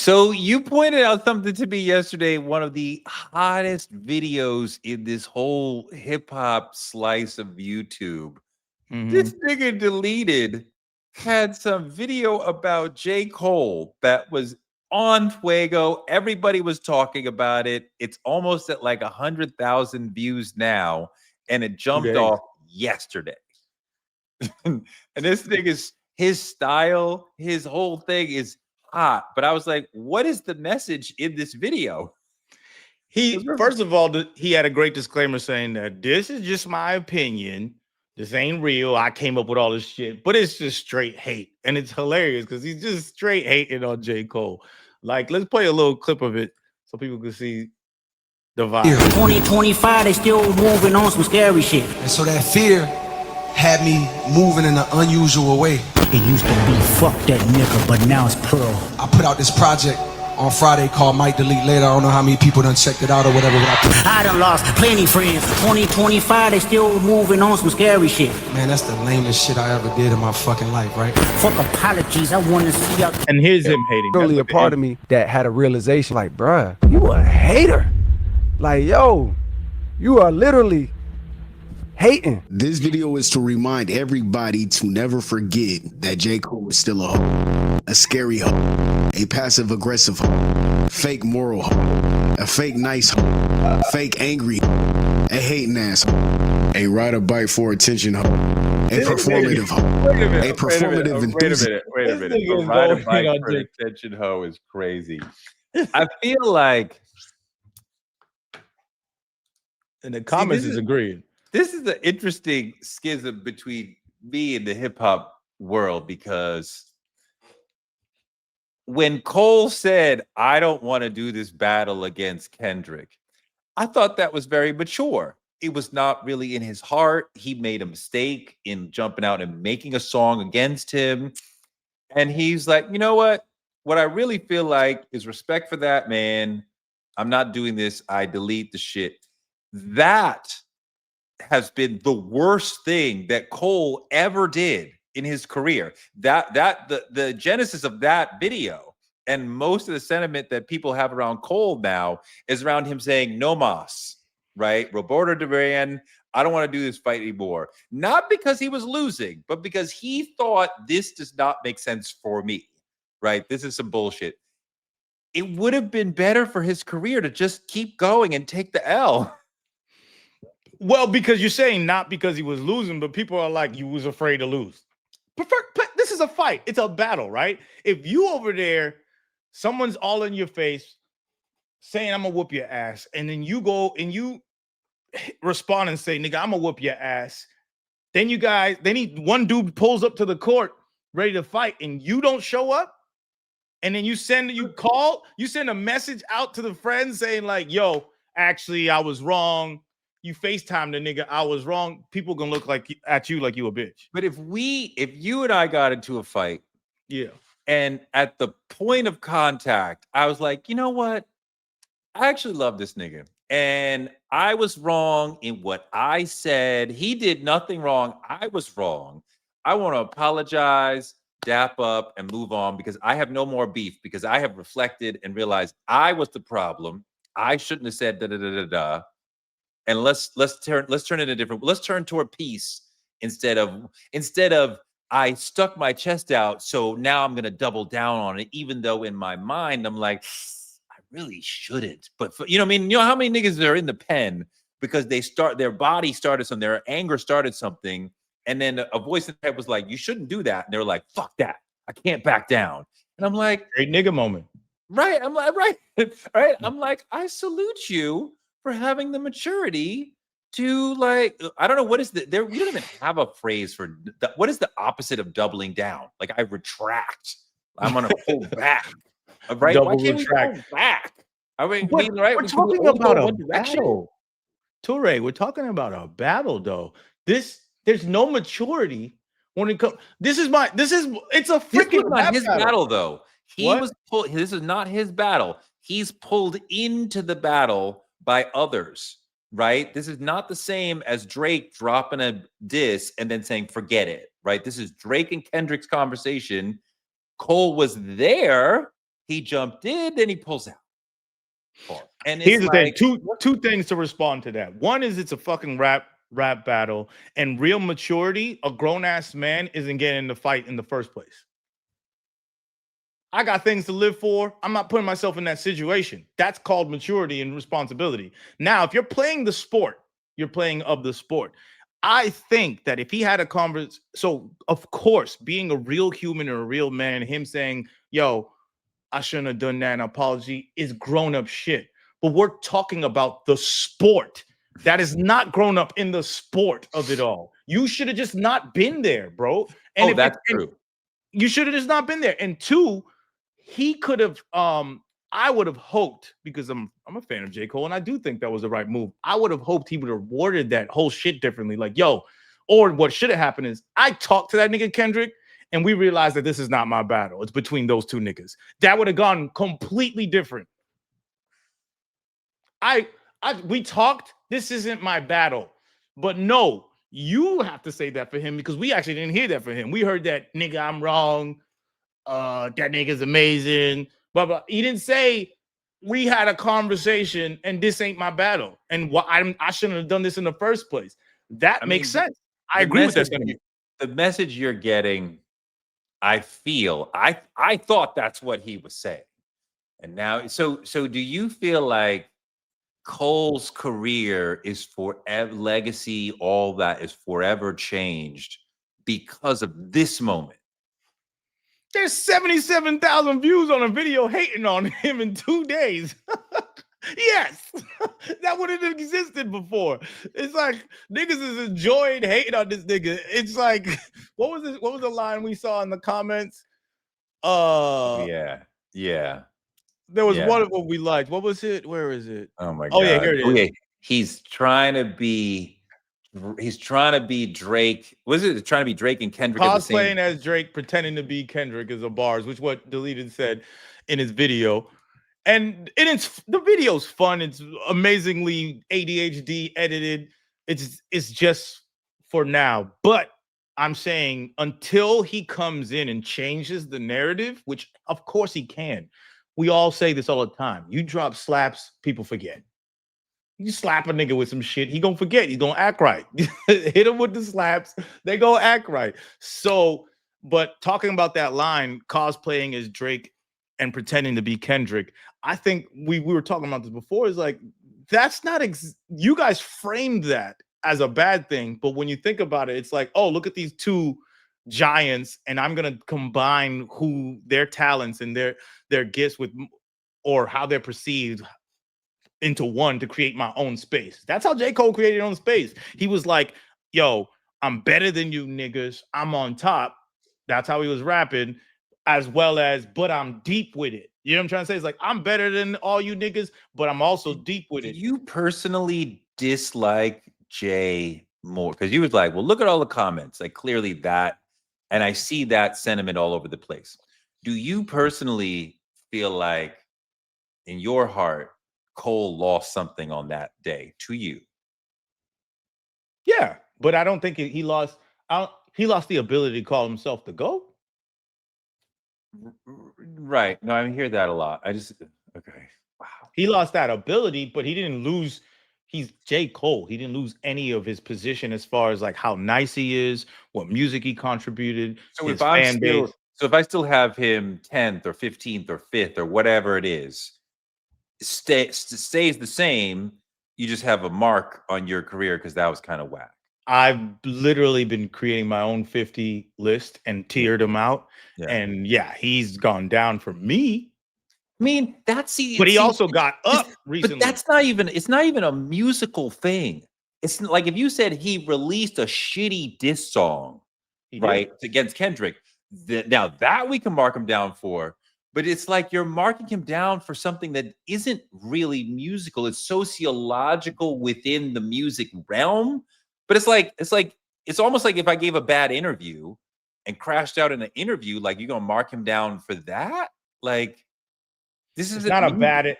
So you pointed out something to me yesterday, one of the hottest videos in this whole hip hop slice of YouTube. Hmm. This nigga deleted had some video about J. Cole that was on Fuego. Everybody was talking about it. It's almost at like 100,000 views now, and it Two jumped days. off yesterday. And this thing is his style, his whole thing is hot. But I was like, what is the message in this video? He first of all, he had a great disclaimer saying that this is just my opinion. This ain't real. I came up with all this shit, but it's just straight hate, and it's hilarious because he's just straight hating on J. Cole. Like, let's play a little clip of it so people can see the vibe. 2025, they still moving on some scary shit. And so that fear had me moving in an unusual way. It used to be fuck that nigga, but now it's Pearl. I put out this project on Friday called Might Delete Later. I don't know how many people done checked it out or whatever. I done lost plenty friends. 2025, they still moving on some scary shit. Man, that's the lamest shit I ever did in my fucking life, right? Fuck apologies, I wanna see y'all. And here's him hating. Really a part of me that had a realization like, bruh, you a hater. Like, yo, you are literally hating. This video is to remind everybody to never forget that J. Cole is still a hoe, a scary hoe, a passive-aggressive hoe, fake moral hoe, a fake nice hoe, fake angry hoe, a hating ass hoe, a ride a bike for attention hoe, a performative hoe, a performative enthusiast. Wait a minute. A ride a bike for attention hoe is crazy. I feel like, and the comments is agreeing. This is an interesting schism between me and the hip hop world, because when Cole said, I don't want to do this battle against Kendrick, I thought that was very mature. It was not really in his heart. He made a mistake in jumping out and making a song against him. And he's like, you know what? What I really feel like is respect for that man. I'm not doing this. I delete the shit. That has been the worst thing that Cole ever did in his career. The genesis of that video and most of the sentiment that people have around Cole now is around him saying no mas, right? Roberto Duran, I don't want to do this fight anymore. Not because he was losing, but because he thought this does not make sense for me, right? This is some bullshit. It would have been better for his career to just keep going and take the L. Well, because you're saying not because he was losing, but people are like, you was afraid to lose. This is a fight. It's a battle, right? If you over there, someone's all in your face saying, I'm going to whoop your ass. And then you go and you respond and say, nigga, I'm going to whoop your ass. Then one dude pulls up to the court ready to fight and you don't show up. And then you send a message out to the friends saying like, yo, actually, I was wrong. You FaceTime the nigga, I was wrong. People gonna look at you like you a bitch. But if you and I got into a fight, yeah, and at the point of contact, I was like, you know what? I actually love this nigga. And I was wrong in what I said. He did nothing wrong. I was wrong. I want to apologize, dap up, and move on because I have no more beef, because I have reflected and realized I was the problem. I shouldn't have said da-da-da-da-da. And let's turn toward peace instead of I stuck my chest out, so now I'm gonna double down on it, even though in my mind I'm like, I really shouldn't. But you know what I mean? You know how many niggas are in the pen because their body started something, their anger started something, and then a voice in their head was like, you shouldn't do that. And they were like, fuck that. I can't back down. And I'm like, great nigga moment. Right. I'm like, right. I'm like, I salute you for having the maturity to like, I don't know, what is we don't even have a phrase for what is the opposite of doubling down? Like I retract. I'm gonna pull back. Right? Double Why can't retract. we pull back? I mean, Right? We're talking about a direction. battle. Toure, we're talking about a battle though. There's no maturity when it comes. It's a freaking not his battle though. This is not his battle. He's pulled into the battle by others, right? This is not the same as Drake dropping a diss and then saying, forget it, right? This is Drake and Kendrick's conversation. Cole was there. He jumped in, then he pulls out. Pause. And Here's it's the thing: like, two things to respond to that. One is it's a fucking rap battle, and real maturity. A grown ass man isn't getting in the fight in the first place. I got things to live for. I'm not putting myself in that situation. That's called maturity and responsibility. Now, if you're playing the sport, you're playing of the sport. I think that if he had a conversation, so of course, being a real human or a real man, him saying, yo, I shouldn't have done that, an apology is grown up shit. But we're talking about the sport. That is not grown up in the sport of it all. You should have just not been there, bro. And oh, if it, that's and true. you should have just not been there. And two, he could have I would have hoped, because I'm a fan of J. Cole, and I do think that was the right move. I would have hoped he would have worded that whole shit differently. Like, yo, or what should have happened is I talked to that nigga Kendrick, and we realized that this is not my battle. It's between those two niggas. That would have gone completely different. We talked, this isn't my battle. But no, you have to say that for him, because we actually didn't hear that for him. We heard that nigga, I'm wrong. That nigga's amazing. But he didn't say we had a conversation and this ain't my battle. And I shouldn't have done this in the first place. That makes sense. I agree with that sentiment. The message you're getting, I feel, I thought that's what he was saying. And now, so do you feel like Cole's career is forever, legacy, all that is forever changed because of this moment? There's 77,000 views on a video hating on him in 2 days. Yes, that wouldn't have existed before. It's like niggas is enjoying hating on this nigga. It's like, what was it? What was the line we saw in the comments? Yeah. There was one of what we liked. What was it? Where is it? Oh my Oh God. yeah, here it is. Yeah. He's trying to be Drake. Was it trying to be Drake and Kendrick at the same? Cosplaying as Drake, pretending to be Kendrick is a bars, which what Deleted said in his video. And it's the video's fun. It's amazingly ADHD edited. It's just for now. But I'm saying until he comes in and changes the narrative, which of course he can. We all say this all the time. You drop slaps, people forget. You slap a nigga with some shit, he gonna forget. He's gonna act right. Hit him with the slaps, they gonna act right. So, but talking about that line, cosplaying as Drake and pretending to be Kendrick, I think we were talking about this before. Is like that's not you guys framed that as a bad thing, but when you think about it, it's like, oh, look at these two giants, and I'm gonna combine who their talents and their gifts with, or how they're perceived, into one to create my own space. That's how J. Cole created his own space. He was like, yo, I'm better than you niggas. I'm on top. That's how he was rapping, as well as, but I'm deep with it. You know what I'm trying to say? It's like, I'm better than all you niggas, but I'm also deep with it. Do you personally dislike Jay more? Because you was like, well, look at all the comments. Like clearly that, and I see that sentiment all over the place. Do you personally feel like in your heart, Cole lost something on that day to you? Yeah, but I don't think he lost. He lost the ability to call himself the GOAT. Right. No, I hear that a lot. Okay. Wow. He lost that ability, but he didn't lose. He's J. Cole. He didn't lose any of his position as far as like how nice he is, what music he contributed, So his if I'm fan still, base. so if I still have him 10th or 15th or 5th or whatever it is, stays the same. You just have a mark on your career because that was kind of whack. I've literally been creating my own 50 list and tiered them out. Yeah. And yeah, he's gone down for me. I mean, But he also got up recently. But it's not even a musical thing. It's like if you said he released a shitty diss song, right, against Kendrick, now that we can mark him down for. But it's like you're marking him down for something that isn't really musical. It's sociological within the music realm. But it's almost like if I gave a bad interview and crashed out in an interview, like you're gonna mark him down for that? Like this is not a bad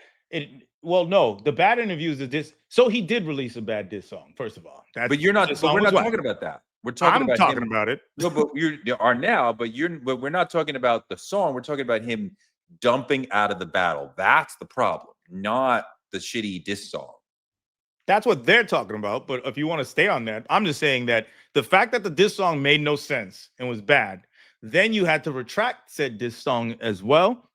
well, no, the bad interviews are this. So he did release a bad diss song, first of all. But we're not talking about that. We're talking about talking about it. No, but you are now, but we're not talking about the song. We're talking about him dumping out of the battle. That's the problem, not the shitty diss song. That's what they're talking about. But if you want to stay on that, I'm just saying that the fact that the diss song made no sense and was bad, then you had to retract said diss song as well.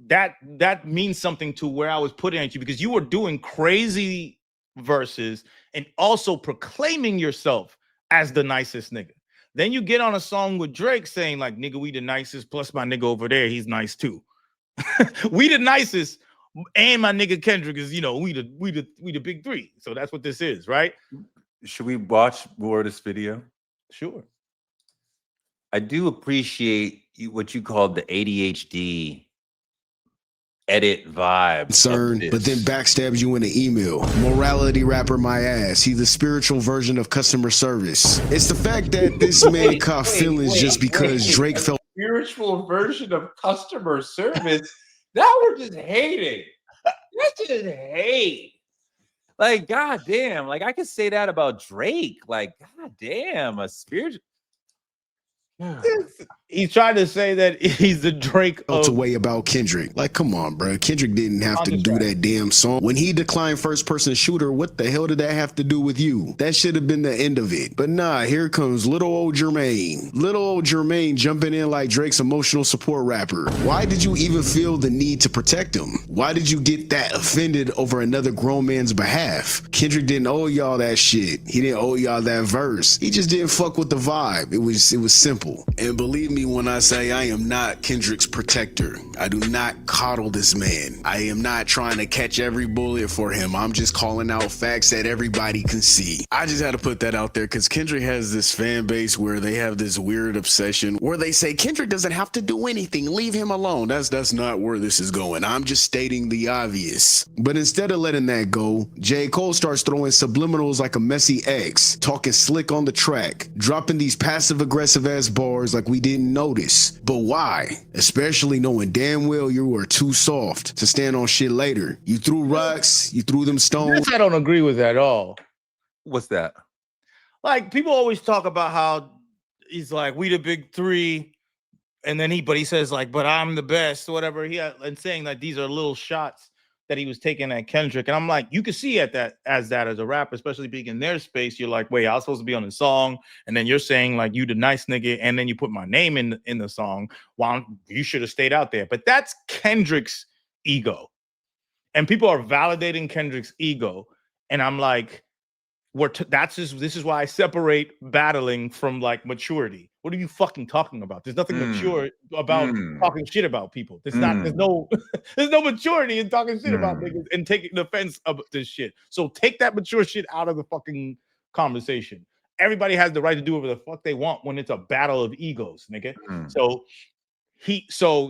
That means something to where I was putting at you, because you were doing crazy verses and also proclaiming yourself as the nicest nigga. Then you get on a song with Drake saying like, nigga, we the nicest, plus my nigga over there, he's nice too. We the nicest, and my nigga Kendrick is, we the big three. So that's what this is, right? Should we watch more of this video? Sure. I do appreciate what you called the ADHD edit vibe. Concern, but then backstabs you in an email. Morality rapper, my ass. He's the spiritual version of customer service. It's the fact that this man caught feelings just because Drake felt. Spiritual version of customer service. Now we're just hating. That's just hate. Like, goddamn. Like, I could say that about Drake. Like, goddamn, a spiritual. He's trying to say that he's the Drake Felt a way about Kendrick. Like, come on, bro. Kendrick didn't have to do that damn song. When he declined first person shooter, what the hell did that have to do with you? That should have been the end of it. But nah, here comes little old Jermaine. Little old Jermaine jumping in like Drake's emotional support rapper. Why did you even feel the need to protect him? Why did you get that offended over another grown man's behalf? Kendrick didn't owe y'all that shit. He didn't owe y'all that verse. He just didn't fuck with the vibe. It was simple. And believe me when I say I am not Kendrick's protector. I do not coddle this man. I am not trying to catch every bullet for him. I'm just calling out facts that everybody can see. I just had to put that out there because Kendrick has this fan base where they have this weird obsession where they say Kendrick doesn't have to do anything. Leave him alone. That's not where this is going. I'm just stating the obvious. But instead of letting that go, J. Cole starts throwing subliminals like a messy ex, talking slick on the track, dropping these passive aggressive ass bars like we didn't notice. But why? Especially knowing damn well you were too soft to stand on shit later. You threw rocks, you threw them stones. I don't agree with that at all. What's that? Like, people always talk about how he's like, we the big three, and then he says like, but I'm the best, whatever. And saying that these are little shots that he was taking at Kendrick. And I'm like, you can see that as a rapper, especially being in their space. You're like, wait, I was supposed to be on the song, and then you're saying like, you the nice nigga, and then you put my name in the song. Well, you should have stayed out there. But that's Kendrick's ego, and people are validating Kendrick's ego. And I'm like, this is why I separate battling from like maturity. What are you fucking talking about? There's nothing mature about talking shit about people. There's no maturity in talking shit about niggas and taking offense of this shit. So take that mature shit out of the fucking conversation. Everybody has the right to do whatever the fuck they want when it's a battle of egos, nigga. So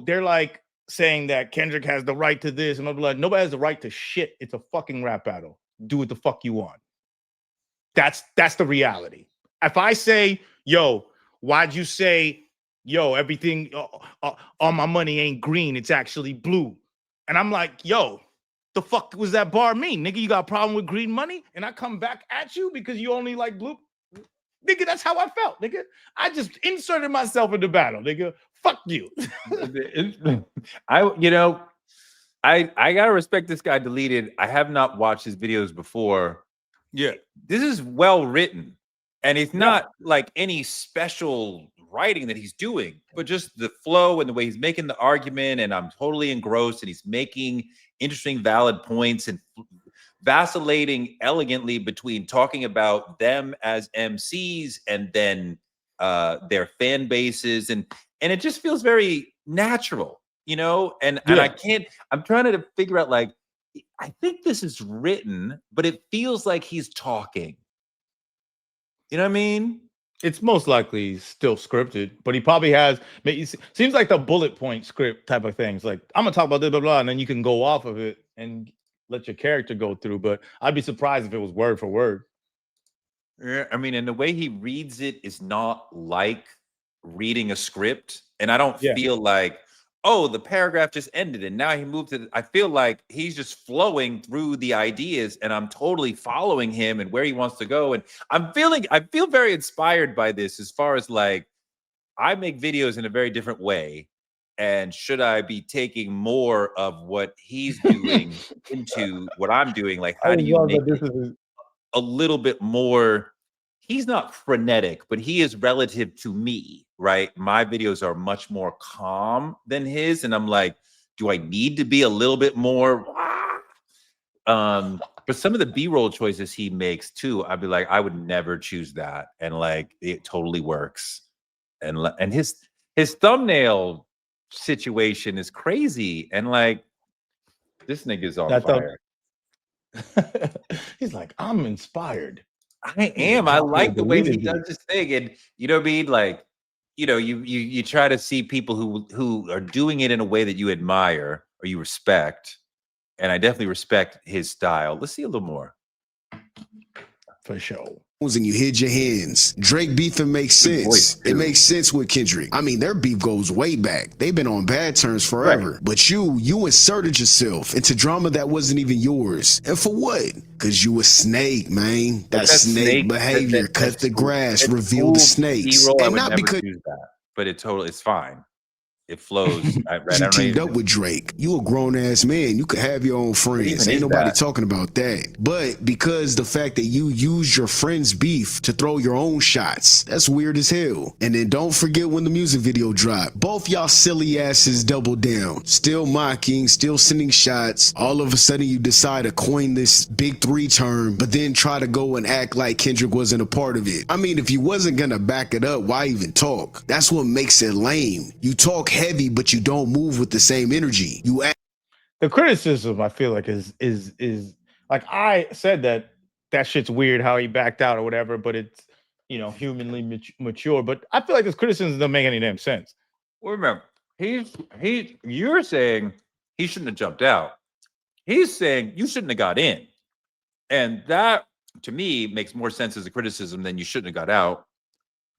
they're like saying that Kendrick has the right to this, and like, nobody has the right to shit. It's a fucking rap battle. Do what the fuck you want. That's the reality. If I say, yo, why'd you say, yo, everything, all my money ain't green, it's actually blue. And I'm like, yo, the fuck was that bar mean? Nigga, you got a problem with green money? And I come back at you because you only like blue? Nigga, that's how I felt, nigga. I just inserted myself in the battle, nigga. Fuck you. I gotta respect this guy deleted. I have not watched his videos before. Yeah. This is well written. And it's not like any special writing that he's doing, but just the flow and the way he's making the argument. And I'm totally engrossed, and he's making interesting, valid points and vacillating elegantly between talking about them as MCs and then their fan bases. And it just feels very natural, and I'm trying to figure out, like, I think this is written, but it feels like he's talking. You know what I mean? It's most likely still scripted, but he probably has. Seems like the bullet point script type of things. Like, I'm gonna talk about this, blah, blah, and then you can go off of it and let your character go through. But I'd be surprised if it was word for word. Yeah, I mean, and the way he reads it is not like reading a script, and I don't feel like, oh, the paragraph just ended and now he moved to I feel like he's just flowing through the ideas, and I'm totally following him and where he wants to go. And I feel very inspired by this, as far as like, I make videos in a very different way. And should I be taking more of what he's doing into what I'm doing? Like, I how do just you love make that this it is a little bit more? He's not frenetic, but he is relative to me, right? My videos are much more calm than his. And I'm like, do I need to be a little bit more? But some of the B-roll choices he makes too, I'd be like, I would never choose that. And like it totally works. And his thumbnail situation is crazy. And like this nigga's on that fire. he's like, I'm inspired. I Nigga am. I dropping a like the way he deleted does video. his thing. And you know what I mean? Like, you know, you try to see people who are doing it in a way that you admire or you respect. And I definitely respect his style. Let's see a little more. For sure. And you hid your hands. Drake beefing makes Good voice, sense. It too. makes sense with Kendrick. I mean, their beef goes way back. They've been on bad terms forever. Right. But you inserted yourself into drama that wasn't even yours. And for what? Because you a snake, man. That snake behavior. Cut the grass, reveal the snakes. B-roll, I And would not never because choose that. But it's fine. It flows. I you don't teamed even up with Drake. You a grown ass man. You could have your own friends. even Ain't is nobody that? talking about that. But because the fact that you use your friend's beef to throw your own shots, that's weird as hell. And then don't forget when the music video dropped. Both y'all silly asses doubled down. Still mocking, still sending shots. All of a sudden you decide to coin this big three term, but then try to go and act like Kendrick wasn't a part of it. I mean, if you wasn't gonna back it up, why even talk? That's what makes it lame. You talk heavy, but you don't move with the same energy. You act. The criticism I feel like is like I said that shit's weird how he backed out or whatever, but it's humanly mature. But I feel like this criticism doesn't make any damn sense. Well, remember, you're saying he shouldn't have jumped out. He's saying you shouldn't have got in. And that to me makes more sense as a criticism than you shouldn't have got out.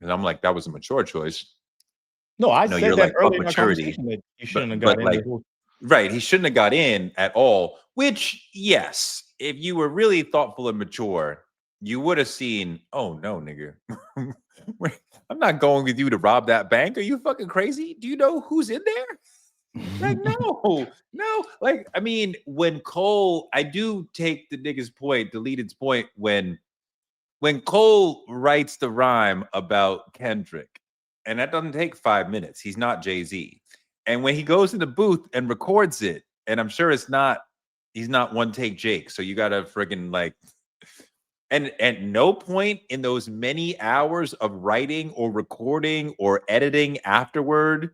And I'm like, that was a mature choice. No, I No, said you're that like, fuck earlier in our maturity. conversation that you shouldn't have But got in. like, right, he shouldn't have got in at all. Which, yes, if you were really thoughtful and mature, you would have seen, oh no, nigga. I'm not going with you to rob that bank. Are you fucking crazy? Do you know who's in there? Like, no. Like, I mean, when Cole, I do take the nigga's point, deleted's point, when Cole writes the rhyme about Kendrick, and that doesn't take 5 minutes. He's not Jay-Z. And when he goes in the booth and records it, and I'm sure he's not one take Jake. So you gotta friggin' like, and at no point in those many hours of writing or recording or editing afterward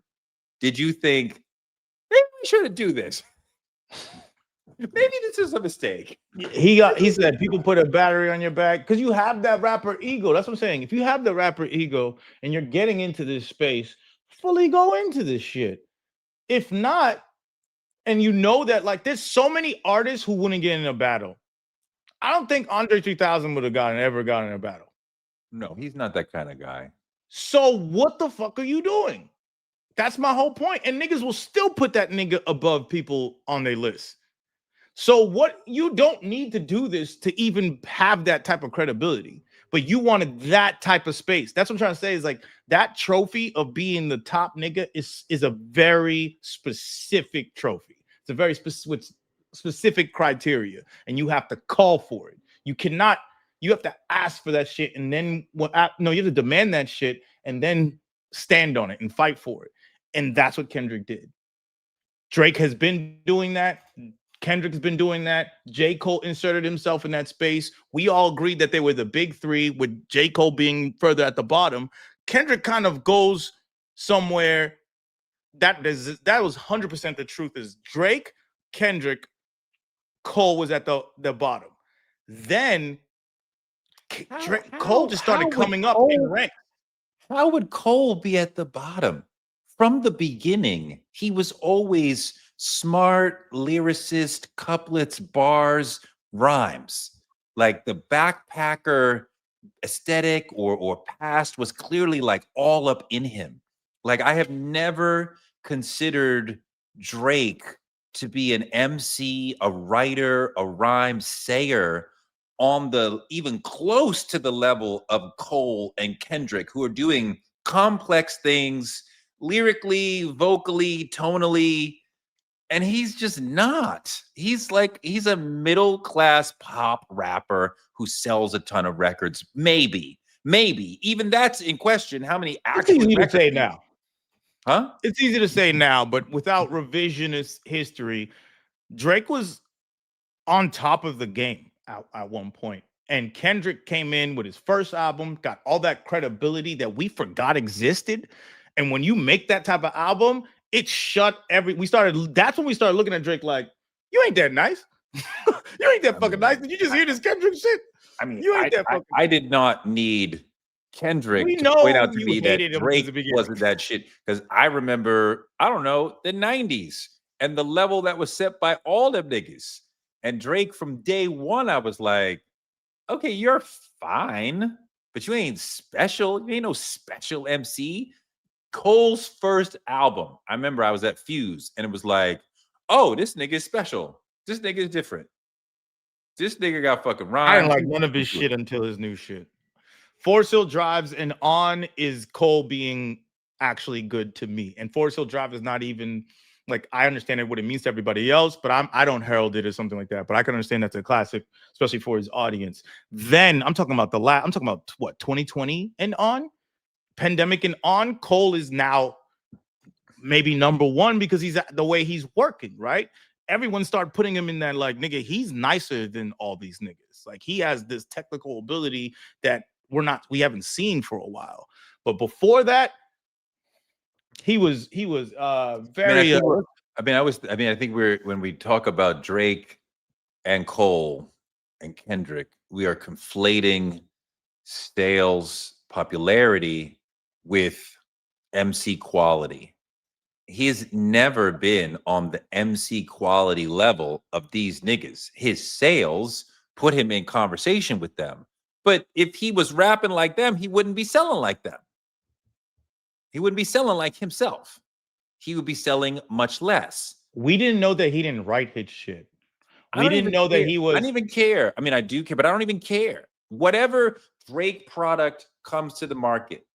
did you think, maybe we shouldn't do this. Maybe this is a mistake. He said people put a battery on your back because you have that rapper ego. That's what I'm saying. If you have the rapper ego and you're getting into this space, fully go into this shit. If not, and you know that like there's so many artists who wouldn't get in a battle. I don't think Andre 3000 would have ever gotten in a battle. No, he's not that kind of guy. So what the fuck are you doing? That's my whole point. And niggas will still put that nigga above people on their list. So what you don't need to do this to even have that type of credibility, but you wanted that type of space. That's what I'm trying to say is like that trophy of being the top nigga is a very specific trophy. It's a very specific criteria, and you have to call for it. You cannot. You have to ask for that shit, and then you have to demand that shit, and then stand on it and fight for it. And that's what Kendrick did. Drake has been doing that. Kendrick's been doing that. J. Cole inserted himself in that space. We all agreed that they were the big three, with J. Cole being further at the bottom. Kendrick kind of goes somewhere that was 100% the truth is Drake, Kendrick, Cole was at the bottom. Then Cole just started coming up in rank. How would Cole be at the bottom? From the beginning, he was always smart, lyricist, couplets, bars, rhymes. Like the backpacker aesthetic or past was clearly like all up in him. Like I have never considered Drake to be an MC, a writer, a rhyme sayer on the even close to the level of Cole and Kendrick, who are doing complex things lyrically, vocally, tonally, and he's just not. He's a middle class pop rapper who sells a ton of records. Maybe even that's in question. How many It's actual easy to records? say now. Huh? It's easy to say now, but without revisionist history, Drake was on top of the game at one point. And Kendrick came in with his first album, got all that credibility that we forgot existed. And when you make that type of album, it shut that's when we started looking at Drake like, you ain't that nice. You ain't that fucking nice. Did you just hear this Kendrick shit? I mean, You ain't that fucking I did not need We Kendrick to point know out to you me that hated him since Drake the beginning. wasn't that shit, because I remember, I don't know, the 90s and the level that was set by all them niggas. And Drake from day one, I was like, okay, you're fine, but you ain't special. You ain't no special MC. Cole's first album, I remember I was at Fuse and it was like, oh, this nigga is special. This nigga is different. This nigga got fucking I didn't rhymes. like none of his shit until his new shit. Forest Hill Drives and On is Cole being actually good to me. And Forest Hill Drive is not even like, I understand what it means to everybody else, but I don't herald it or something like that. But I can understand that's a classic, especially for his audience. Then I'm talking about I'm talking about what, 2020 and On? Pandemic and On. Cole is now maybe number one because he's the way he's working, right? Everyone started putting him in that, like, nigga, he's nicer than all these niggas. Like, he has this technical ability that we haven't seen for a while. But before that, he was very I think we're, when we talk about Drake and Cole and Kendrick, we are conflating sales popularity with MC quality. He's never been on the MC quality level of these niggas. His sales put him in conversation with them. But if he was rapping like them, he wouldn't be selling like them. He wouldn't be selling like himself. He would be selling much less. we didn't know that he didn't write his shit. We didn't know that he was. I don't even care. I mean, I do care, but I don't even care. Whatever Drake product comes to the market,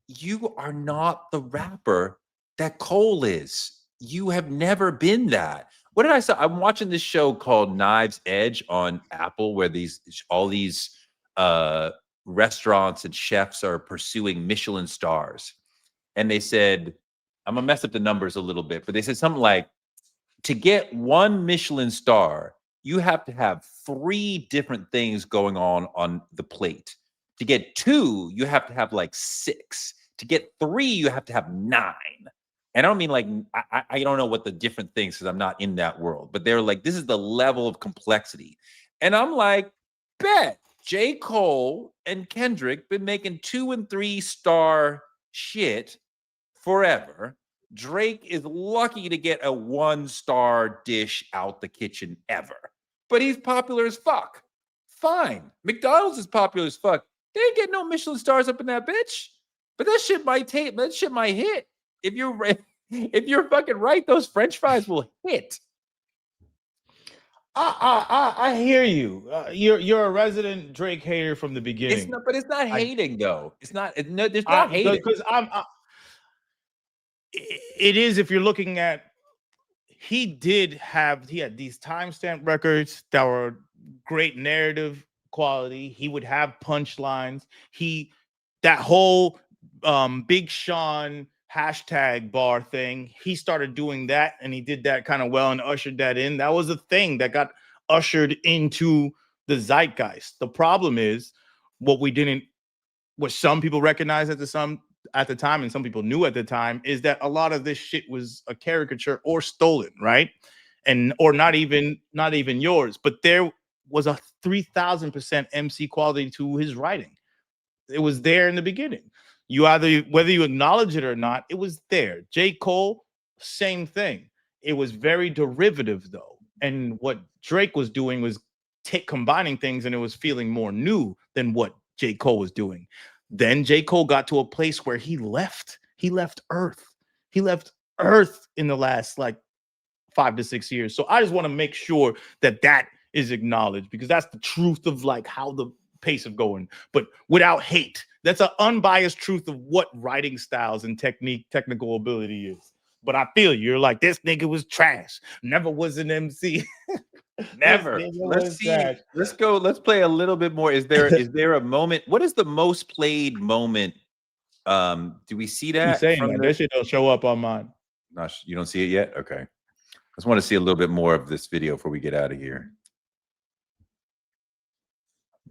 you are not the rapper that Cole is. You have never been that. What did I say? I'm watching this show called Knives Edge on Apple, where all these restaurants and chefs are pursuing Michelin stars. And they said, I'm gonna mess up the numbers a little bit, but they said something like, to get one Michelin star, you have to have 3 different things going on the plate. To get 2, you have to have like 6. To get 3, you have to have 9. And I don't mean like, I don't know what the different things, because I'm not in that world, but they're like, this is the level of complexity. And I'm like, bet J. Cole and Kendrick been making 2 and 3 star shit forever. Drake is lucky to get a 1-star dish out the kitchen ever. But he's popular as fuck. Fine. McDonald's is popular as fuck. They ain't get no Michelin stars up in that bitch. But that shit might hit. If you're fucking right, those French fries will hit. I hear you. You're a resident Drake hater from the beginning. It's not hating though. It's not. No, there's I, not hating. Because it is, if you're looking at, he had these timestamp records that were great narrative quality. He would have punchlines. That whole Big Sean hashtag bar thing, he started doing that, and he did that kind of well and ushered that in. That was a thing that got ushered into the zeitgeist. The problem is what some people recognized at the time, and some people knew at the time, is that a lot of this shit was a caricature or stolen, right? Or not even yours. But there was a 3,000% MC quality to his writing. It was there in the beginning. Whether you acknowledge it or not, it was there. J. Cole, same thing. It was very derivative though. And what Drake was doing was combining things, and it was feeling more new than what J. Cole was doing. Then J. Cole got to a place where he left Earth. He left Earth in the last like 5 to 6 years. So I just want to make sure that is acknowledged, because that's the truth of like how the pace of going, but without hate. That's an unbiased truth of what writing styles and technical ability is. But I feel you're like, this nigga was trash. Never was an MC. Never. Let's see. Let's go. Let's play a little bit more. Is there a moment? What is the most played moment? Do we see that? That shit don't show up on mine. You don't see it yet? Okay. I just want to see a little bit more of this video before we get out of here.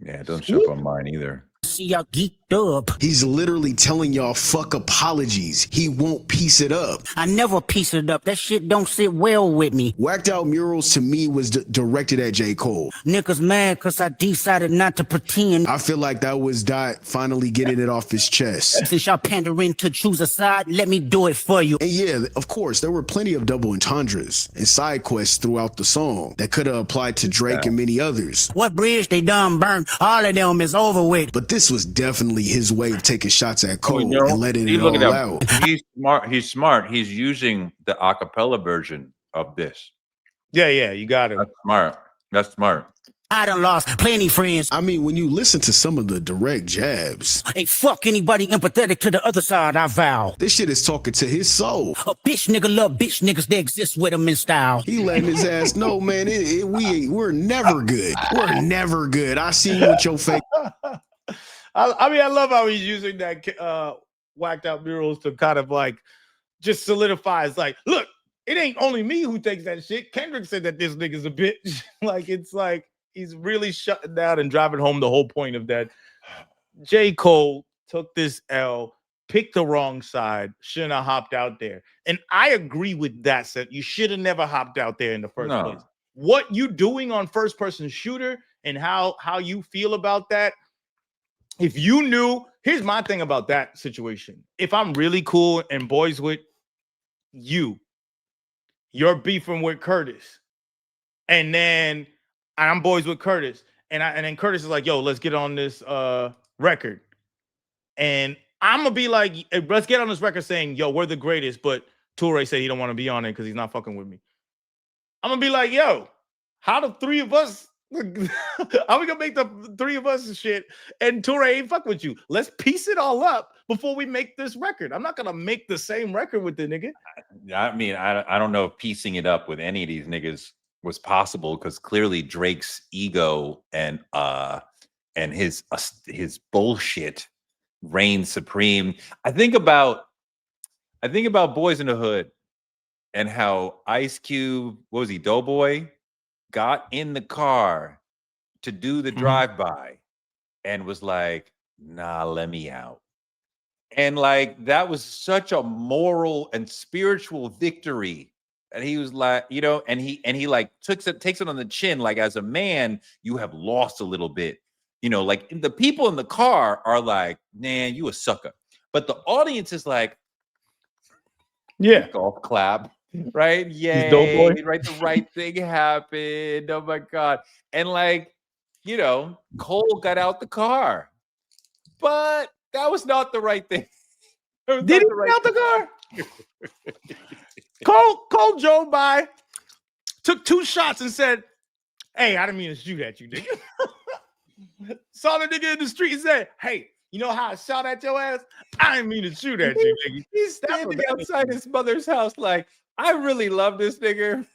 Yeah, it doesn't show up on mine either. See y'all geeked up. He's literally telling y'all fuck apologies. He won't piece it up. I never piece it up. That shit don't sit well with me. Whacked Out Murals to me was directed at J. Cole. Niggas mad cause I decided not to pretend. I feel like that was Dot finally getting it off his chest. Since y'all pandering to choose a side, let me do it for you. And yeah, of course, there were plenty of double entendres and side quests throughout the song that could have applied to Drake and many others. What bridge they done burned, all of them is over with. But this was definitely his way of taking shots at Cole and letting it all out. He's smart. He's smart. He's using the acapella version of this. Yeah, you got it. That's smart. That's smart. I done lost plenty friends. I mean, when you listen to some of the direct jabs, ain't fuck anybody empathetic to the other side, I vow. This shit is talking to his soul. A bitch nigga love bitch niggas that exist with him in style. He letting his ass know, man, we're never good. We're never good. I see you with your fake. I mean, I love how he's using that Whacked Out Murals to kind of like just solidifies, like, look, it ain't only me who thinks that shit. Kendrick said that this nigga's a bitch. Like, it's like he's really shutting down and driving home the whole point of that. J. Cole took this L, picked the wrong side, shouldn't have hopped out there. And I agree with that. Said you should have never hopped out there in the first place. What you doing on first person shooter and how you feel about that. If you knew, here's my thing about that situation. If I'm really cool and boys with you, you're beefing with Curtis, and then I'm boys with Curtis, and then Curtis is like, yo, let's get on this record. And I'm gonna be like, let's get on this record saying, yo, we're the greatest, but Toure said he don't want to be on it because he's not fucking with me. I'm gonna be like, yo, how the three of us? How we gonna make the three of us and shit? And Toure ain't fuck with you. Let's piece it all up before we make this record. I'm not gonna make the same record with the nigga. I mean, I don't know if piecing it up with any of these niggas was possible because clearly Drake's ego and his bullshit reigns supreme. I think about Boys in the Hood and how Ice Cube, what was he, Doughboy, got in the car to do the drive-by and was like, nah, let me out. And like, that was such a moral and spiritual victory. And he was like, you know, and he like takes it on the chin. Like, as a man, you have lost a little bit, you know, like the people in the car are like, man, you a sucker. But the audience is like, yeah, golf clap. Right? Yeah. Right. The right thing happened. Oh my God. And like, you know, Cole got out the car. But that was not the right thing. Did he get out the car? Cole drove by, took 2 shots and said, hey, I didn't mean to shoot at you, nigga. Saw the nigga in the street and said, hey, you know how I shot at your ass? I didn't mean to shoot at you, nigga. He's standing outside his mother's house like, I really love this nigga.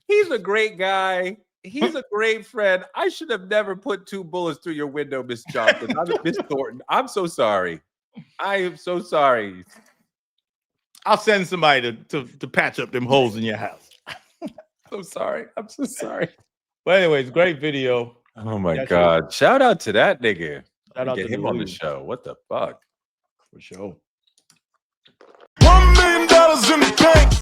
He's a great guy. He's a great friend. I should have never put 2 bullets through your window, Miss Johnson. Miss Thornton. I'm so sorry. I am so sorry. I'll send somebody to patch up them holes in your house. So sorry. I'm so sorry. But anyways, great video. Oh my God. Shout out to that nigga. Shout out get to him on the show. What the fuck? For sure. $1 million in the bank.